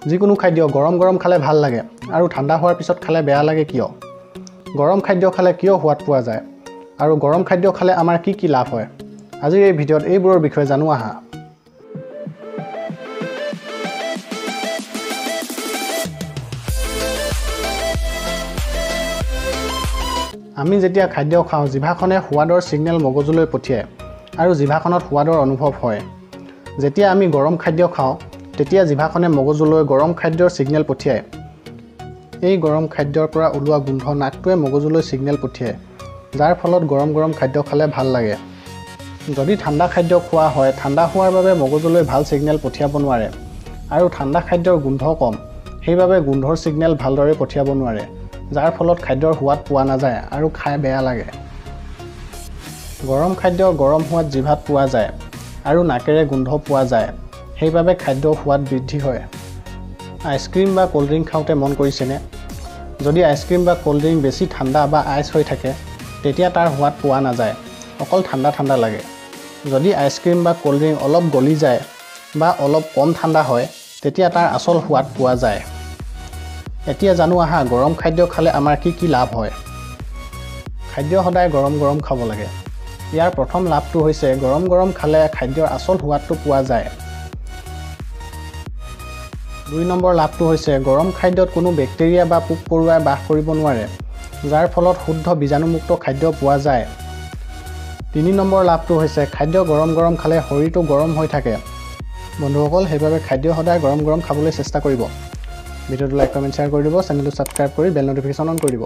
যিকোনো খাদ্য গৰম গৰম খালে ভাল লাগে আৰু ঠাণ্ডা হোৱাৰ পিছত খালে বেয়া লাগে কিয়? গৰম খাদ্য খালে কিয় সোৱাদ পোৱা যায় আৰু গৰম খাদ্য খালে আমাৰ কি কি লাভ হয়? আজিৰ এই ভিডিঅ'ত এইবোৰৰ বিষয়ে জানো আহা। আমি যেতিয়া খাদ্য খাওঁ জিভাখনে সোৱাদৰ ছিগনেল মগজুলৈ পঠিয়ায় আৰু জিভাখনত সোৱাদৰ অনুভৱ হয়। যেতিয়া আমি গৰম খাদ্য খাওঁ তেতিয়া জিভাখনে মগজুলৈ গৰম খাদ্যৰ ছিগনেল পঠিয়ায়। এই গৰম খাদ্যৰ পৰা ওলোৱা গোন্ধ নাকটোৱে মগজুলৈ ছিগনেল পঠিয়ায়, যাৰ ফলত গৰম গৰম খাদ্য খালে ভাল লাগে। যদি ঠাণ্ডা খাদ্য খোৱা হয় ঠাণ্ডা হোৱাৰ বাবে মগজুলৈ ভাল ছিগনেল পঠিয়াব নোৱাৰে আৰু ঠাণ্ডা খাদ্যৰ গোন্ধ কম, সেইবাবে গোন্ধৰ ছিগনেল ভালদৰে পঠিয়াব নোৱাৰে, যাৰ ফলত খাদ্যৰ সোৱাদ পোৱা নাযায় আৰু খাই বেয়া লাগে। গৰম খাদ্য গৰম হোৱাত জিভাত পোৱা যায় আৰু নাকেৰে গোন্ধ পোৱা যায়, সেইবাবে খাদ্যৰ সোৱাদ বৃদ্ধি হয়। আইচক্ৰীম বা ক'ল্ড ড্ৰিংক খাওঁতে মন কৰিছেনে? যদি আইচক্ৰীম বা ক'ল্ড ড্ৰিংক বেছি ঠাণ্ডা বা আইচ হৈ থাকে তেতিয়া তাৰ সোৱাদ পোৱা নাযায়, অকল ঠাণ্ডা ঠাণ্ডা লাগে। যদি আইচক্ৰীম বা ক'ল্ড ড্ৰিংক অলপ গলি যায় বা অলপ কম ঠাণ্ডা হয় তেতিয়া তাৰ আচল সোৱাদ পোৱা যায়। এতিয়া জানো আহা গৰম খাদ্য খালে আমাৰ কি কি লাভ হয়। খাদ্য সদায় গৰম গৰম খাব লাগে। ইয়াৰ প্ৰথম লাভটো হৈছে গৰম গৰম খালে খাদ্যৰ আচল সোৱাদটো পোৱা যায়। ২ নম্বৰ লাভটো হৈছে গৰম খাদ্যত কোনো বেক্টেৰিয়া বা পোক পৰুৱাই বাস কৰিব নোৱাৰে, যাৰ ফলত শুদ্ধ বীজাণুমুক্ত খাদ্য পোৱা যায়। ৩ নম্বৰ লাভটো হৈছে খাদ্য গৰম গৰম খালে শৰীৰটো গৰম হৈ থাকে। বন্ধুসকল, সেইবাবে খাদ্য সদায় গৰম গৰম খাবলৈ চেষ্টা কৰিব। ভিডিঅ'টো লাইক কমেণ্ট শ্বেয়াৰ কৰি দিব, চেনেলটো ছাবস্ক্ৰাইব কৰি বেল নটিফিকেশ্যন অন কৰি দিব।